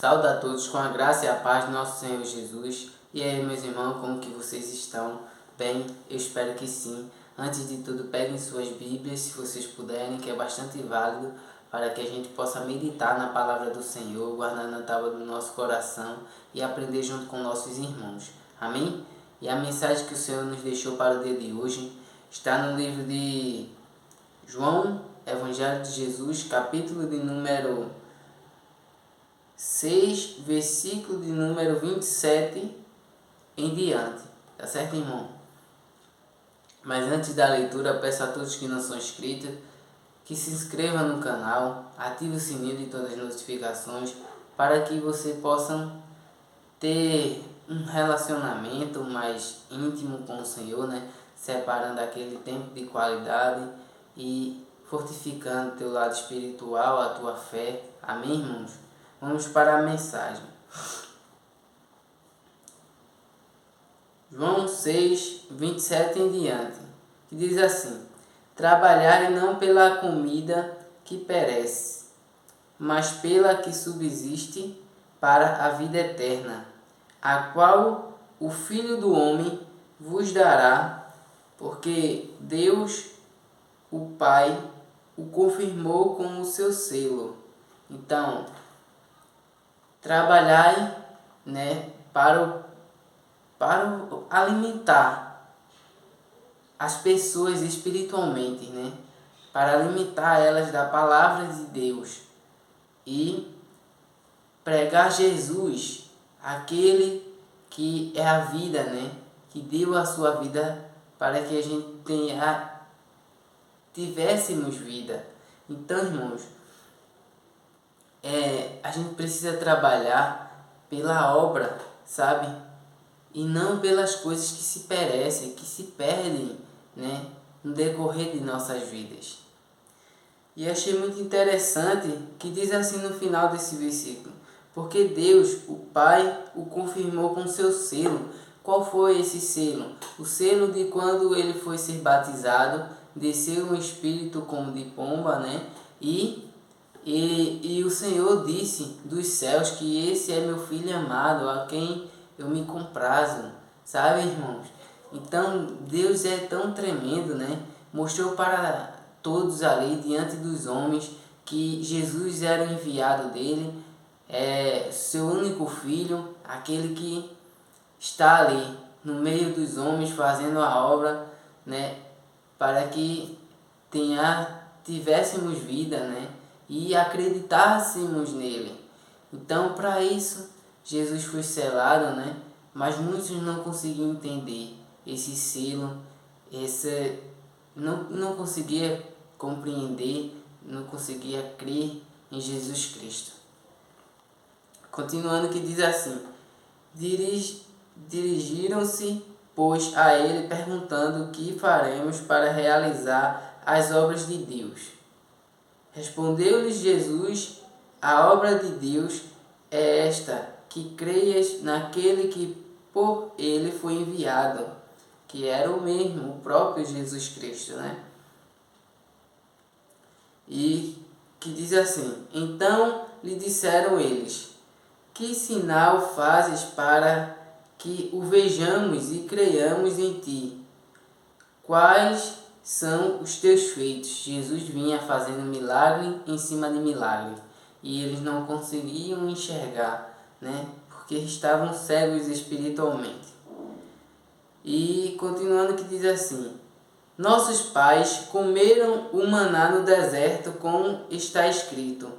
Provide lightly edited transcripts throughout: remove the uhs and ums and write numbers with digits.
Saúdo a todos com a graça e a paz do nosso Senhor Jesus. E aí, meus irmãos, como que vocês estão? Bem, eu espero que sim. Antes de tudo, peguem suas Bíblias, se vocês puderem, que é bastante válido para que a gente possa meditar na palavra do Senhor, guardar na tábua do nosso coração e aprender junto com nossos irmãos. Amém? E a mensagem que o Senhor nos deixou para o dia de hoje está no livro de João, Evangelho de Jesus, capítulo de número 6, versículo de número 27 em diante. Tá certo, irmão? Mas antes da leitura, peço a todos que não são inscritos que se inscrevam no canal, ative o sininho de todas as notificações para que você possa ter um relacionamento mais íntimo com o Senhor, né? Separando aquele tempo de qualidade e fortificando o teu lado espiritual, a tua fé. Amém, irmãos? Vamos para a mensagem. João 6, 27 em diante, que diz assim: trabalhai não pela comida que perece, mas pela que subsiste para a vida eterna, a qual o Filho do Homem vos dará, porque Deus, o Pai, o confirmou com o seu selo. Então, trabalhai, né, para alimentar as pessoas espiritualmente, né, para alimentar elas da palavra de Deus e pregar Jesus, aquele que é a vida, né, que deu a sua vida para que a gente tivéssemos vida. Então, irmãos, a gente precisa trabalhar pela obra, sabe? E não pelas coisas que se perecem, que se perdem, né, no decorrer de nossas vidas. E achei muito interessante que diz assim no final desse versículo: porque Deus, o Pai, o confirmou com seu selo. Qual foi esse selo? O selo de quando ele foi ser batizado, desceu um espírito como de pomba, né? E o Senhor disse dos céus que esse é meu filho amado, a quem eu me comprazo. Sabe, irmãos? Então, Deus é tão tremendo, né? Mostrou para todos ali, diante dos homens, que Jesus era o enviado dele, seu único filho, aquele que está ali, no meio dos homens, fazendo a obra, né? Para que tivéssemos vida, né? E acreditássemos nele. Então, para isso, Jesus foi selado, né? Mas muitos não conseguiam entender esse selo, não conseguia compreender, não conseguia crer em Jesus Cristo. Continuando, que diz assim: dirigiram-se, pois, a ele, perguntando o que faremos para realizar as obras de Deus. Respondeu-lhes Jesus: a obra de Deus é esta, que creias naquele que por ele foi enviado, que era o mesmo, o próprio Jesus Cristo, né? E que diz assim: então lhe disseram eles: que sinal fazes para que o vejamos e creiamos em ti? Quais são os teus feitos? Jesus vinha fazendo milagre em cima de milagre e eles não conseguiam enxergar, né? Porque estavam cegos espiritualmente. E continuando, que diz assim: nossos pais comeram o maná no deserto, como está escrito: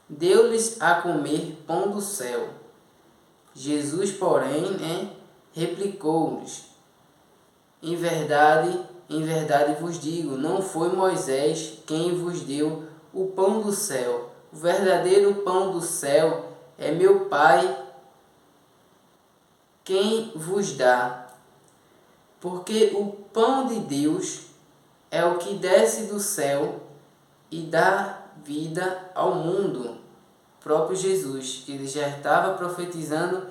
deu-lhes a comer pão do céu. Jesus, porém, replicou-lhes: em verdade vos digo, não foi Moisés quem vos deu o pão do céu. O verdadeiro pão do céu é meu Pai quem vos dá. Porque o pão de Deus é o que desce do céu e dá vida ao mundo. O próprio Jesus, que ele já estava profetizando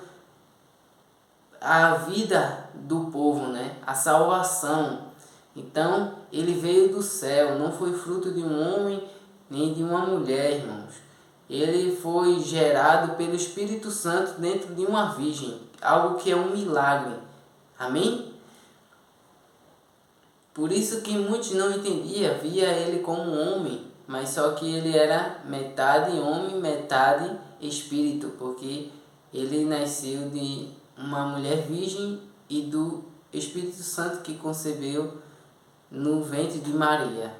a vida do povo, né? A salvação. Então, ele veio do céu, não foi fruto de um homem nem de uma mulher, irmãos. ele foi gerado pelo Espírito Santo dentro de uma virgem, algo que é um milagre. Amém? Por isso que muitos não entendiam, via ele como um homem, mas só que ele era metade homem, metade espírito, porque ele nasceu de uma mulher virgem e do Espírito Santo que concebeu no ventre de Maria.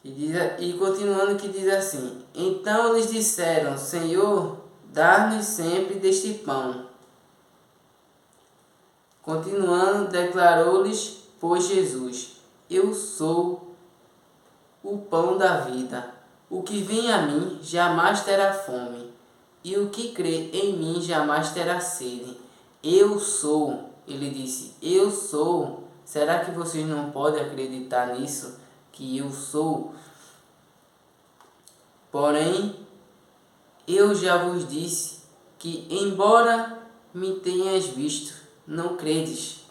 E continuando que diz assim: então eles disseram, Senhor, dá-nos sempre deste pão. Continuando, declarou-lhes, pois Jesus, eu sou o pão da vida. O que vem a mim jamais terá fome, e o que crê em mim jamais terá sede. Eu sou, ele disse, eu sou. Será que vocês não podem acreditar nisso? Que eu sou? Porém, eu já vos disse que, embora me tenhas visto, não credes.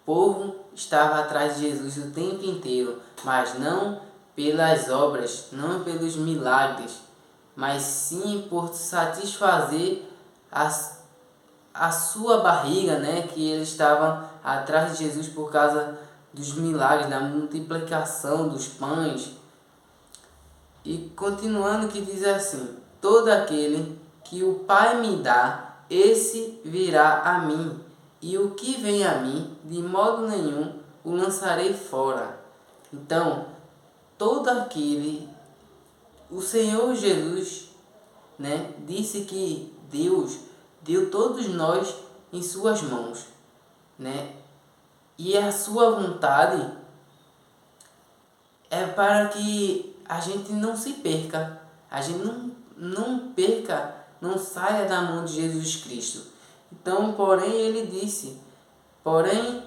O povo estava atrás de Jesus o tempo inteiro, mas não pelas obras, não pelos milagres, mas sim por satisfazer a sua barriga, né? Que eles estavam atrás de Jesus por causa dos milagres, da multiplicação dos pães. E continuando que diz assim: todo aquele que o Pai me dá, esse virá a mim, e o que vem a mim, de modo nenhum o lançarei fora. Então, todo aquele, o Senhor Jesus, né, disse que Deus deu todos nós em suas mãos, né? E a sua vontade é para que a gente não se perca, a gente não perca, não saia da mão de Jesus Cristo. Então, porém, ele disse, porém,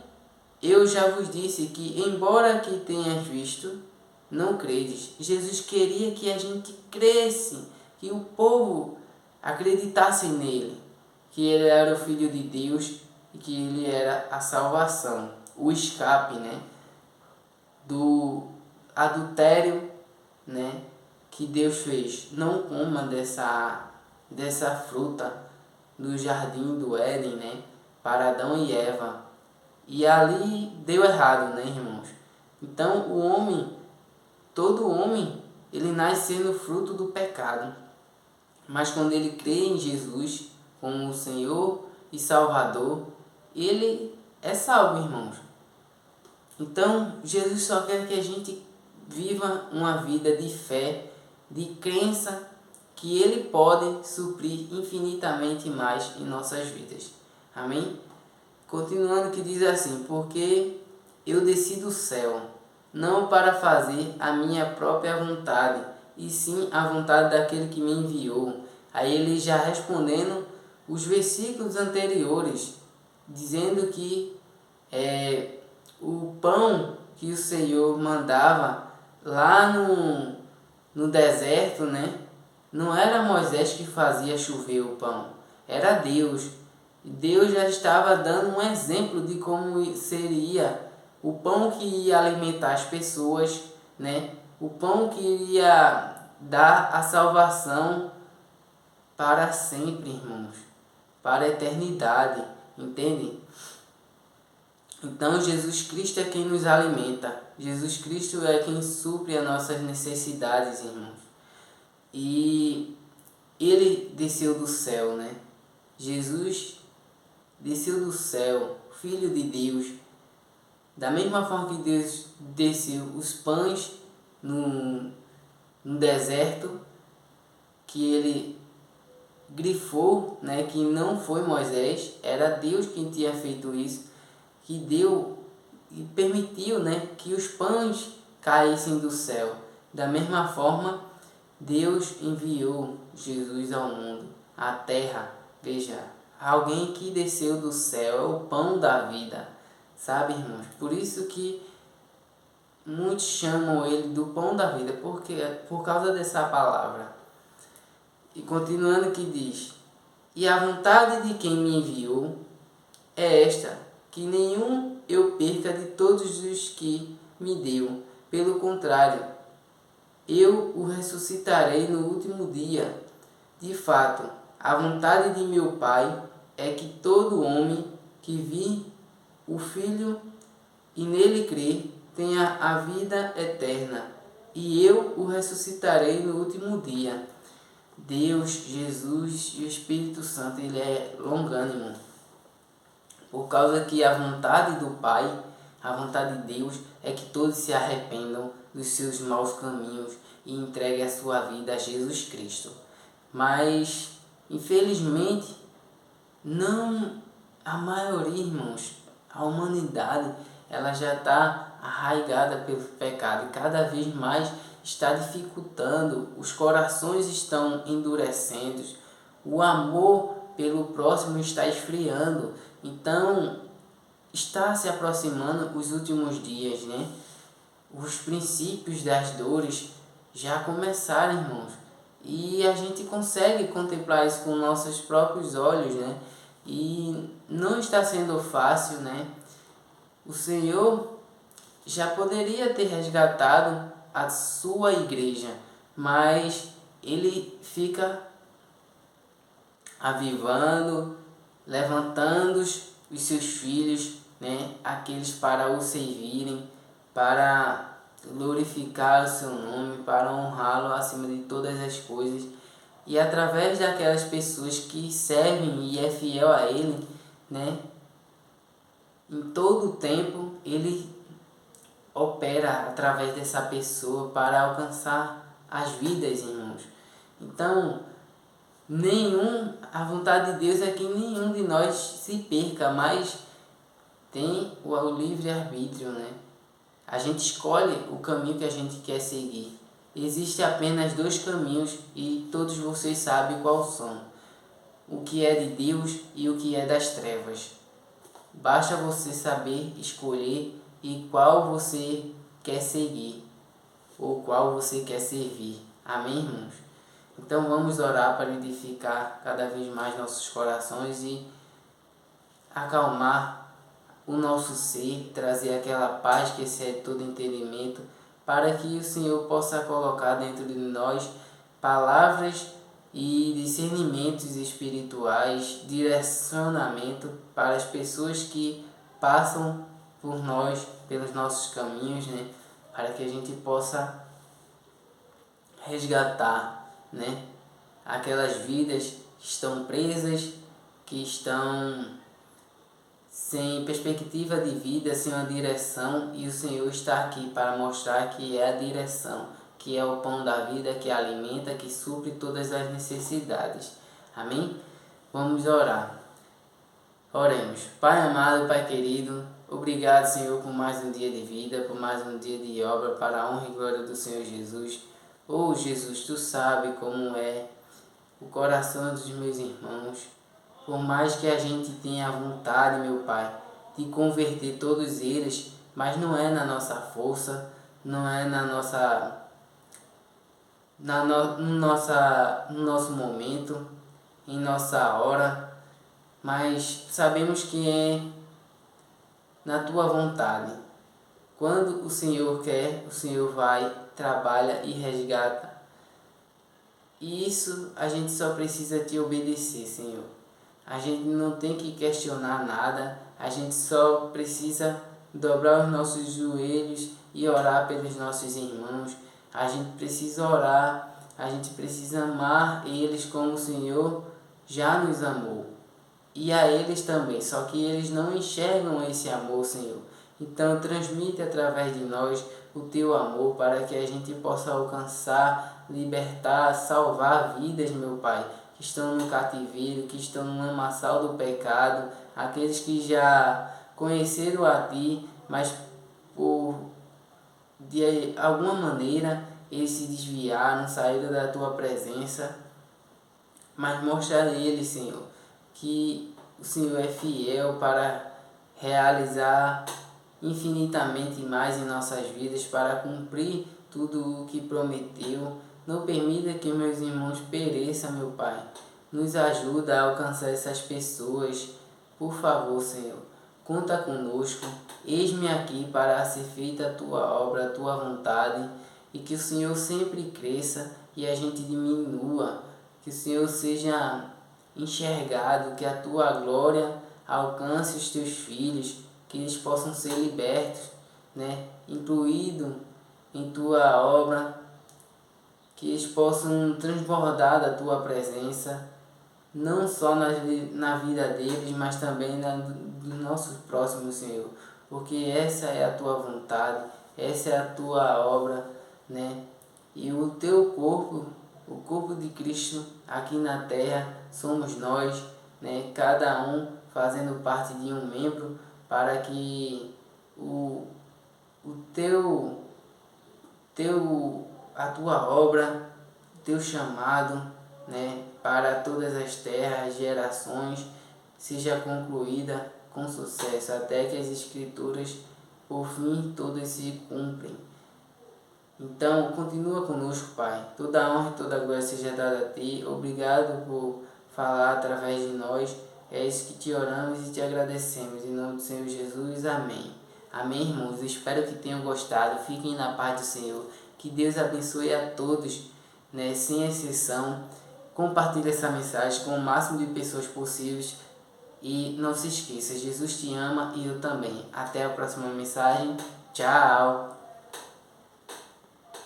eu já vos disse que, embora que tenhas visto, não credes. Jesus queria que a gente cresce, que o povo acreditasse nele, que ele era o Filho de Deus e que ele era a salvação, o escape, né, do adultério, né, que Deus fez. Não coma dessa fruta do jardim do Éden, né, para Adão e Eva. E ali deu errado, né, irmãos? Então o homem, todo homem, ele nasce sendo fruto do pecado. Mas quando ele crê em Jesus como o Senhor e Salvador, ele é salvo, irmãos. Então Jesus só quer que a gente viva uma vida de fé, de crença que ele pode suprir infinitamente mais em nossas vidas. Amém? Continuando que diz assim: porque eu desci do céu, não para fazer a minha própria vontade, e sim a vontade daquele que me enviou. Aí ele já respondendo os versículos anteriores, dizendo que o pão que o Senhor mandava lá no deserto, né? Não era Moisés que fazia chover o pão, era Deus. Deus já estava dando um exemplo de como seria o pão que ia alimentar as pessoas, né? O pão que iria dar a salvação para sempre, irmãos, para a eternidade, entende? Então Jesus Cristo é quem nos alimenta, Jesus Cristo é quem supre as nossas necessidades, irmãos. E ele desceu do céu, né? Jesus desceu do céu, Filho de Deus. Da mesma forma que Deus desceu os pães no deserto, que ele grifou, né, que não foi Moisés, era Deus quem tinha feito isso, que deu e permitiu, né, que os pães caíssem do céu. Da mesma forma, Deus enviou Jesus ao mundo, à terra. Veja, alguém que desceu do céu, é o pão da vida, sabe, irmãos? Por isso que muitos chamam ele do pão da vida, porque por causa dessa palavra. E continuando que diz: e a vontade de quem me enviou é esta, que nenhum eu perca de todos os que me deu. Pelo contrário, eu o ressuscitarei no último dia. De fato, a vontade de meu Pai é que todo homem que vir o Filho e nele crer tenha a vida eterna, e eu o ressuscitarei no último dia. Deus, Jesus e o Espírito Santo, ele é longânimo, por causa que a vontade do Pai, a vontade de Deus, é que todos se arrependam dos seus maus caminhos e entreguem a sua vida a Jesus Cristo. Mas, infelizmente, não a maioria, irmãos, a humanidade, ela já está arraigada pelo pecado e cada vez mais está dificultando, os corações estão endurecendo, o amor pelo próximo está esfriando. Então, está se aproximando os últimos dias, né? Os princípios das dores já começaram, irmãos. E a gente consegue contemplar isso com nossos próprios olhos, né? E não está sendo fácil, né? O Senhor já poderia ter resgatado a sua igreja, mas Ele fica avivando, levantando os seus filhos, né? Aqueles para o servirem, para glorificar o seu nome, para honrá-lo acima de todas as coisas. E através daquelas pessoas que servem e é fiel a Ele, né? Em todo o tempo, Ele opera através dessa pessoa para alcançar as vidas, irmãos. Então, a vontade de Deus é que nenhum de nós se perca, mas tem o livre-arbítrio, né? A gente escolhe o caminho que a gente quer seguir. Existem apenas dois caminhos e todos vocês sabem quais são. O que é de Deus e o que é das trevas. Basta você saber escolher e qual você quer seguir ou qual você quer servir. Amém, irmãos? Então vamos orar para edificar cada vez mais nossos corações e acalmar o nosso ser, trazer aquela paz que excede todo entendimento, para que o Senhor possa colocar dentro de nós palavras e discernimentos espirituais, direcionamento para as pessoas que passam por nós, pelos nossos caminhos, né? Para que a gente possa resgatar, né? Aquelas vidas que estão presas, que estão sem perspectiva de vida, sem uma direção, e o Senhor está aqui para mostrar que é a direção, que é o pão da vida, que alimenta, que supre todas as necessidades. Amém? Vamos orar. Oremos. Pai amado, Pai querido, obrigado, Senhor, por mais um dia de vida, por mais um dia de obra, para a honra e glória do Senhor Jesus. Oh, Jesus, Tu sabe como é o coração dos meus irmãos. Por mais que a gente tenha vontade, meu Pai, de converter todos eles, mas não é na nossa força, não é no nosso momento, em nossa hora, mas sabemos que é na Tua vontade. Quando o Senhor quer, o Senhor vai, trabalha e resgata. E isso a gente só precisa Te obedecer, Senhor. A gente não tem que questionar nada, a gente só precisa dobrar os nossos joelhos e orar pelos nossos irmãos. A gente precisa orar, a gente precisa amar eles como o Senhor já nos amou. E a eles também, só que eles não enxergam esse amor, Senhor. Então transmite através de nós o Teu amor para que a gente possa alcançar, libertar, salvar vidas, meu Pai, que estão no cativeiro, que estão no lamaçal do pecado, aqueles que já conheceram a Ti, mas de alguma maneira eles se desviaram, saíram da Tua presença. Mas mostra a eles, Senhor, que o Senhor é fiel para realizar infinitamente mais em nossas vidas, para cumprir tudo o que prometeu. Não permita que meus irmãos pereçam, meu Pai. Nos ajuda a alcançar essas pessoas. Por favor, Senhor, conta conosco. Eis-me aqui para ser feita a Tua obra, a Tua vontade. e que o Senhor sempre cresça e a gente diminua, que o Senhor seja enxergado, que a tua glória alcance os teus filhos, que eles possam ser libertos, né, incluído em tua obra, que eles possam transbordar da tua presença, não só na vida deles, mas também dos nossos próximos, Senhor, porque essa é a tua vontade, essa é a tua obra, né? E o teu corpo, o corpo de Cristo aqui na terra, somos nós, né? Cada um fazendo parte de um membro, para que o a tua obra, teu chamado, né, para todas as terras, gerações, seja concluída com sucesso, até que as Escrituras, por fim, todas se cumprem. Então, continua conosco, Pai. Toda a honra e toda a glória seja dada a Ti. Obrigado por falar através de nós. É isso que te oramos e te agradecemos. Em nome do Senhor Jesus, amém. Amém, irmãos. Espero que tenham gostado. Fiquem na paz do Senhor. Que Deus abençoe a todos, né, sem exceção. Compartilhe essa mensagem com o máximo de pessoas possíveis. E não se esqueça, Jesus te ama e eu também. Até a próxima mensagem. Tchau!